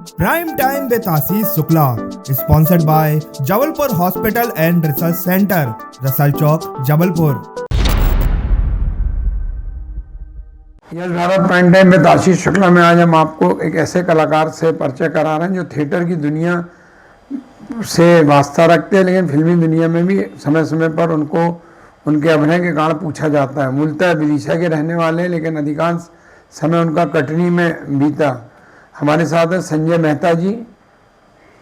Prime time with Ashish Shukla, sponsored by Jabalpur hospital and research centre, Russell Chowk, Jabalpur. Yes Bharat prime time with Ashish Shukla में आज हम आपको एक ऐसे कलाकार से परिचय करा रहे हैं जो थिएटर की दुनिया से वास्ता रखते हैं, लेकिन फिल्मी दुनिया में भी समय समय पर उनको उनके अभिनय के कारण पूछा जाता है। मूलतः विदिशा के रहने वाले हैं, लेकिन अधिकांश समय उनका कटनी में बीता। हमारे साथ है संजय मेहता जी।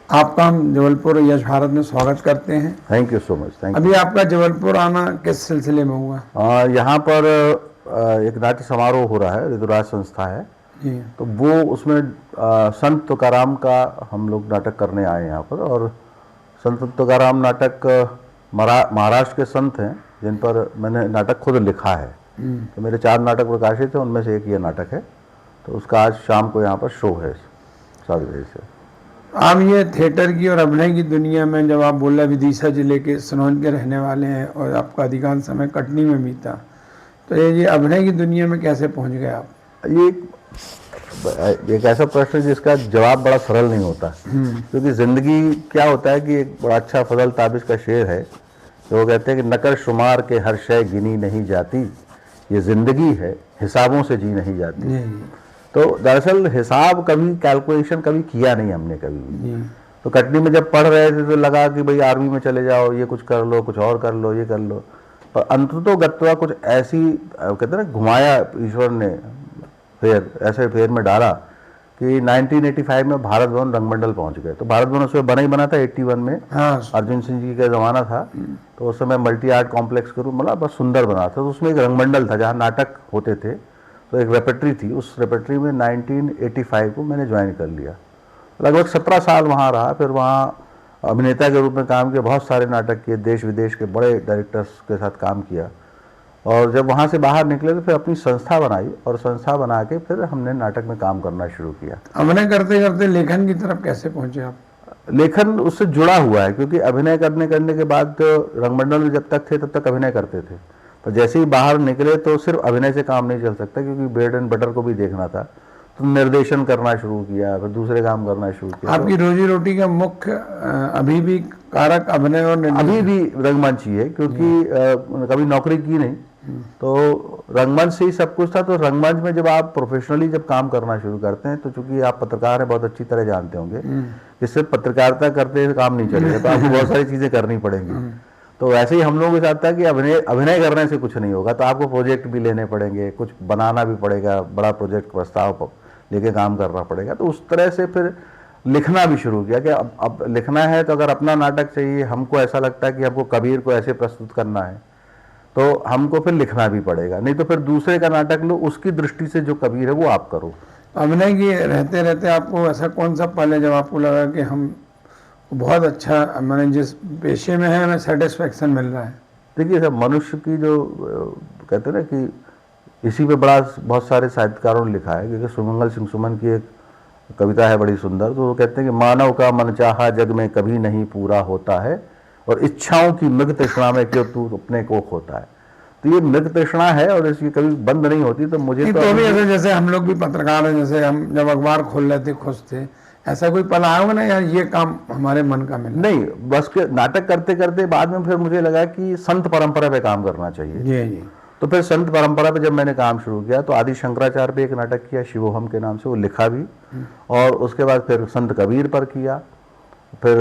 आपका हम जबलपुर यश भारत में स्वागत करते हैं। Thank you so much. Thank you. अभी आपका जबलपुर आना किस सिलसिले में हुआ? यहाँ पर एक नाट्य समारोह हो रहा है, ऋतुराज संस्था है जी। तो वो उसमें संत तुकाराम का हम लोग नाटक करने आए यहाँ पर। और संत तुकाराम नाटक महाराष्ट्र के संत हैं जिन पर मैंने नाटक खुद लिखा है। तो मेरे 4 नाटक प्रकाशित हैं, उनमें से एक ये नाटक है। तो उसका आज शाम को यहाँ पर शो है 7 बजे से। आप ये थिएटर की और अभिनय की दुनिया में, जब आप बोल रहे विदिशा जिले के सनौज के रहने वाले हैं और आपका अधिकांश समय कटनी में बीता, तो ये अभिनय की दुनिया में कैसे पहुंच गए आप? ये एक ऐसा प्रश्न है जिसका जवाब बड़ा सरल नहीं होता, क्योंकि जिंदगी क्या होता है कि एक बड़ा अच्छा फजल ताबिश का शेर है तो वो कहते हैं कि नकर शुमार के हर शय गिनी नहीं जाती, ये जिंदगी है हिसाबों से जी नहीं जाती। तो दरअसल हिसाब कभी, कैलकुलेशन कभी किया नहीं हमने कभी भी। तो कटनी में जब पढ़ रहे थे तो लगा कि भाई आर्मी में चले जाओ, ये कुछ कर लो, कुछ और कर लो, ये कर लो। पर अंततः गत्वा कुछ ऐसी कहते हैं ना, घुमाया ईश्वर ने फेर, ऐसे फेर में डाला कि 1985 में भारत भवन रंगमंडल पहुंच गए। तो भारत भवन उसमें बना ही बना था 81 में। हाँ। अर्जुन सिंह जी का ज़माना था, तो उस समय मल्टी आर्ट कॉम्प्लेक्स के रूप मतलब बहुत सुंदर बना था। तो उसमें एक रंगमंडल था जहाँ नाटक होते थे, तो एक रेपेट्री थी। उस रेपेट्री में 1985 को मैंने ज्वाइन कर लिया। लगभग 17 साल वहाँ रहा। फिर वहाँ अभिनेता के रूप में काम किया, बहुत सारे नाटक किए, देश विदेश के बड़े डायरेक्टर्स के साथ काम किया। और जब वहाँ से बाहर निकले तो फिर अपनी संस्था बनाई, और संस्था बना के फिर हमने नाटक में काम करना शुरू किया। अभिनय करते करते लेखन की तरफ कैसे पहुंचे आप? लेखन उससे जुड़ा हुआ है, क्योंकि अभिनय करने के बाद रंगमंडल में जब तक थे तब तक अभिनय करते थे। तो जैसे ही बाहर निकले तो सिर्फ अभिनय से काम नहीं चल सकता, क्योंकि ब्रेड एंड बटर को भी देखना था। तो निर्देशन करना शुरू किया, फिर दूसरे काम करना शुरू किया। आपकी रोजी रोटी का मुख्य अभी भी कारक अभिनय और निर्देशन? अभी भी रंगमंच ही है, क्योंकि कभी नौकरी की नहीं, तो रंगमंच से ही सब कुछ था। तो रंगमंच में जब आप प्रोफेशनली जब काम करना शुरू करते हैं, तो चूंकि आप पत्रकार हैं, बहुत अच्छी तरह जानते होंगे कि सिर्फ पत्रकारिता करते हुए काम नहीं चलेगा, तो आपको बहुत सारी चीज़ें करनी पड़ेंगी। तो वैसे ही हम लोगों के साथ था कि अभिनय करने से कुछ नहीं होगा, तो आपको प्रोजेक्ट भी लेने पड़ेंगे, कुछ बनाना भी पड़ेगा, बड़ा प्रोजेक्ट प्रस्ताव लेके काम करना पड़ेगा। तो उस तरह से फिर लिखना भी शुरू किया कि अब लिखना है तो अगर अपना नाटक चाहिए, हमको ऐसा लगता है कि हमको कबीर को ऐसे प्रस्तुत करना है, तो हमको फिर लिखना भी पड़ेगा। नहीं तो फिर दूसरे का नाटक लो, उसकी दृष्टि से जो कबीर है वो आप करो। अभिनय की रहते रहते आपको ऐसा कौन सा पल है जब आपको लगा कि हम बहुत अच्छा, मैंने जिस पेशे में है हमें सेटिस्फेक्शन मिल रहा है? देखिए सब मनुष्य की जो कहते हैं ना कि इसी पे बहुत सारे साहित्यकारों ने लिखा है, क्योंकि सुमंगल सिंह सुमन की एक कविता है बड़ी सुंदर। तो वो कहते हैं कि मानव का मनचाहा जग में कभी नहीं पूरा होता है, और इच्छाओं की मृग तृष्णा में क्यों तू अपने को खोता है। तो ये मृग तृष्णा है और इसकी कभी बंद नहीं होती। तो मुझे तो भी ऐसे, जैसे हम लोग भी पत्रकार हैं, जैसे हम जब अखबार खोल रहे थे खुश थे, ऐसा कोई पल आया होगा ना यार ये काम हमारे मन का मिला? नहीं, बस के नाटक करते करते बाद में फिर मुझे लगा कि संत परंपरा पे काम करना चाहिए। जी। तो फिर संत परंपरा पे जब मैंने काम शुरू किया, तो आदि शंकराचार्य पे एक नाटक किया शिवोहम के नाम से, वो लिखा भी। और उसके बाद फिर संत कबीर पर किया, फिर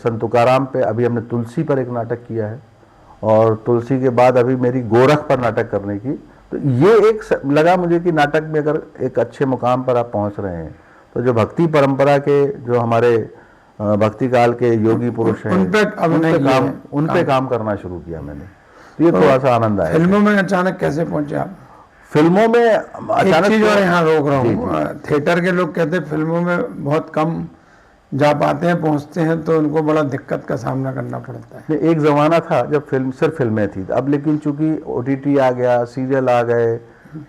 संत तुकाराम पे, अभी हमने तुलसी पर एक नाटक किया है, और तुलसी के बाद अभी मेरी गोरख पर नाटक करने की। तो ये एक लगा मुझे कि नाटक में अगर एक अच्छे मुकाम पर आप पहुंच रहे हैं, तो जो भक्ति परंपरा के जो हमारे भक्ति काल के योगी पुरुष हैं, उन पे काम करना शुरू किया मैंने। तो ये थोड़ा सा आनंद आया। फिल्मों में अचानक कैसे पहुंचे आप? फिल्मों में अचानक, एक चीज और यहाँ रोक रहा हूँ, थिएटर के लोग कहते हैं फिल्मों में बहुत कम जा पाते हैं, पहुंचते हैं, तो उनको बड़ा दिक्कत का सामना करना पड़ता है। एक ज़माना था जब सिर्फ फिल्में थी। अब लेकिन चूंकि OTT आ गया, सीरियल आ गए,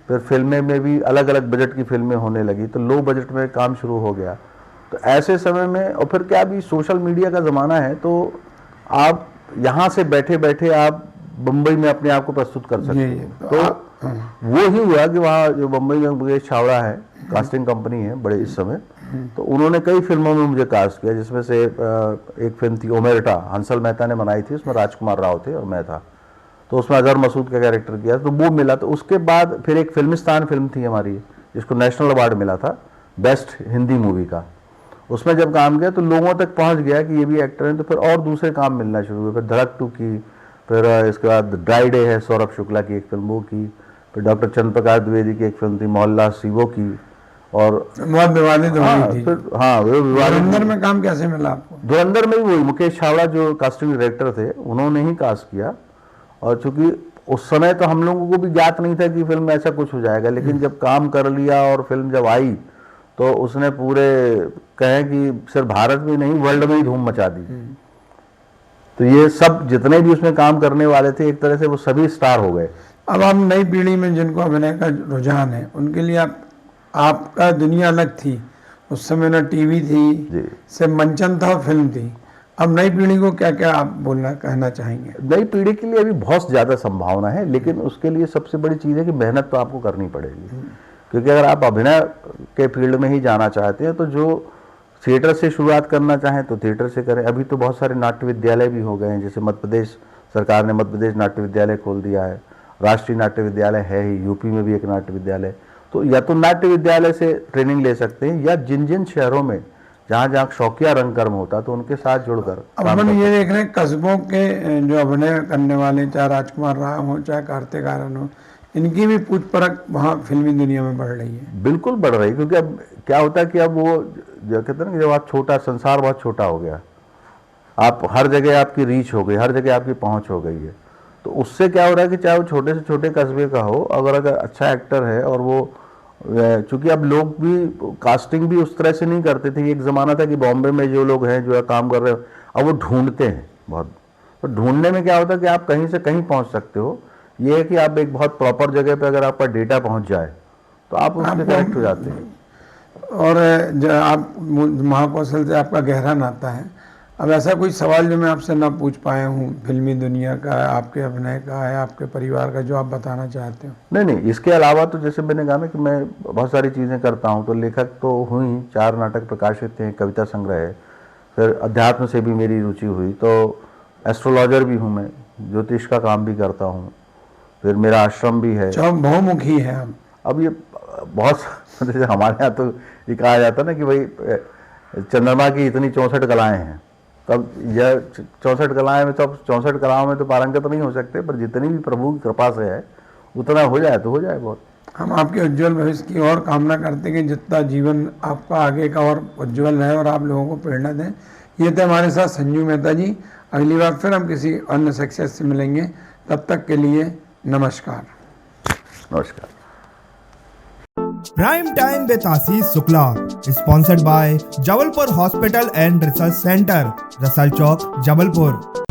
फिर फिल्में में भी अलग अलग बजट की फिल्में होने लगी, तो लो बजट में काम शुरू हो गया। तो ऐसे समय में, और फिर क्या अभी सोशल मीडिया का ज़माना है, तो आप यहाँ से बैठे बैठे आप बम्बई में अपने आप को प्रस्तुत कर सकते हैं। तो वो ही हुआ कि वहाँ जो बम्बई में मुकेश छावड़ा है, कास्टिंग कंपनी है बड़े इस समय, तो उन्होंने कई फिल्मों में मुझे कास्ट किया, जिसमें से एक फिल्म थी ओमेरटा, हंसल मेहता ने बनाई थी, उसमें राजकुमार राव थे और मैं था, तो उसमें अजहर मसूद का कैरेक्टर किया, तो वो मिला। तो उसके बाद फिर एक फिल्मिस्तान फिल्म थी हमारी, जिसको नेशनल अवार्ड मिला था बेस्ट हिंदी मूवी का। उसमें जब काम किया तो लोगों तक पहुंच गया कि ये भी एक्टर हैं, तो फिर और दूसरे काम मिलना शुरू हुए। फिर धड़क 2 की, फिर इसके बाद ड्राई डे है सौरभ शुक्ला की एक फिल्म वो की, फिर डॉक्टर चंद्र प्रकाश द्विवेदी की एक फिल्म थी मोहल्ला सीवो की, और बहुत विवादित हो गई थी। फिर वो धुरंधर में काम कैसे मिला आपको? धुरंधर में भी वही मुकेश छावड़ा जो कास्टिंग डायरेक्टर थे उन्होंने ही कास्ट किया, और चूंकि उस समय तो हम लोगों को भी ज्ञात नहीं था कि फिल्म में ऐसा कुछ हो जाएगा, लेकिन जब काम कर लिया और फिल्म जब आई तो उसने पूरे कहें कि सिर्फ भारत में नहीं वर्ल्ड में ही धूम मचा दी। तो ये सब जितने भी उसमें काम करने वाले थे एक तरह से वो सभी स्टार हो गए। अब आप नई पीढ़ी में जिनको अभिनय का रुझान है उनके लिए आपका दुनिया अलग थी, उस समय ना टीवी थी, सिर्फ मंचन था और फिल्म थी। अब नई पीढ़ी को क्या क्या आप कहना चाहेंगे? नई पीढ़ी के लिए अभी बहुत ज़्यादा संभावना है, लेकिन उसके लिए सबसे बड़ी चीज़ है कि मेहनत तो आपको करनी पड़ेगी। क्योंकि अगर आप अभिनय के फील्ड में ही जाना चाहते हैं तो जो थिएटर से शुरुआत करना चाहें तो थिएटर से करें। अभी तो बहुत सारे नाट्य विद्यालय भी हो गए हैं, जैसे मध्य प्रदेश सरकार ने मध्य प्रदेश नाट्य विद्यालय खोल दिया है, राष्ट्रीय नाट्य विद्यालय है ही, यूपी में भी एक नाट्य विद्यालय। तो या तो नाट्य विद्यालय से ट्रेनिंग ले सकते हैं, या जिन जिन शहरों में जहाँ जहाँ शौकिया रंगकर्म होता तो उनके साथ जुड़कर। अब हम ये देख रहे हैं कस्बों के जो अभिनय करने वाले, चाहे राजकुमार राव हो चाहे कार्तिक आर्यन हो, इनकी भी पूछ परख वहाँ फिल्मी दुनिया में बढ़ रही है। बिल्कुल बढ़ रही है, क्योंकि अब क्या होता है कि अब वो जो कहते हैं ना, जब आप छोटा, संसार बहुत छोटा हो गया, आप हर जगह आपकी रीच हो गई, हर जगह आपकी पहुंच हो गई है। तो उससे क्या हो रहा है कि चाहे वो छोटे से छोटे कस्बे का हो, अगर अच्छा एक्टर है, और वो चूंकि अब लोग भी कास्टिंग भी उस तरह से नहीं करते थे। एक ज़माना था कि बॉम्बे में जो लोग हैं जो है काम कर रहे हो, अब वो ढूंढते हैं बहुत। तो ढूंढने में क्या होता है कि आप कहीं से कहीं पहुंच सकते हो। ये है कि आप एक बहुत प्रॉपर जगह पे अगर आपका डेटा पहुंच जाए तो आप उसमें करेक्ट हो जाते हैं। और आप महाकौशल से आपका गहरा नाता है। अब ऐसा कोई सवाल जो मैं आपसे ना पूछ पाया हूँ फिल्मी दुनिया का, आपके अभिनय का है, आपके परिवार का, जो आप बताना चाहते हो? नहीं, इसके अलावा तो जैसे मैंने कहा ना कि मैं बहुत सारी चीज़ें करता हूँ। तो लेखक तो हुई, 4 नाटक प्रकाशित थे, कविता संग्रह है, फिर अध्यात्म से भी मेरी रुचि हुई, तो एस्ट्रोलॉजर भी हूँ मैं, ज्योतिष का काम भी करता हूँ, फिर मेरा आश्रम भी है। बहुमुखी है हम। अब ये बहुत जैसे हमारे यहाँ तो ये कहा जाता है ना कि भाई चंद्रमा की इतनी 64 कलाएँ हैं, तब यह 64 कलाएँ में तो अब 64 कलाओं में तो पारंगत नहीं हो सकते, पर जितनी भी प्रभु की कृपा से है उतना हो जाए तो हो जाए बहुत। हम आपके उज्जवल भविष्य की और कामना करते हैं कि जितना जीवन आपका आगे का और उज्जवल रहे और आप लोगों को प्रेरणा दें। ये थे हमारे साथ संजू मेहता जी। अगली बार फिर हम किसी अन्य सक्सेस से मिलेंगे, तब तक के लिए नमस्कार। नमस्कार। Prime time with Ashish Shukla, sponsored by Jabalpur hospital and research centre, Russell Chowk, Jabalpur.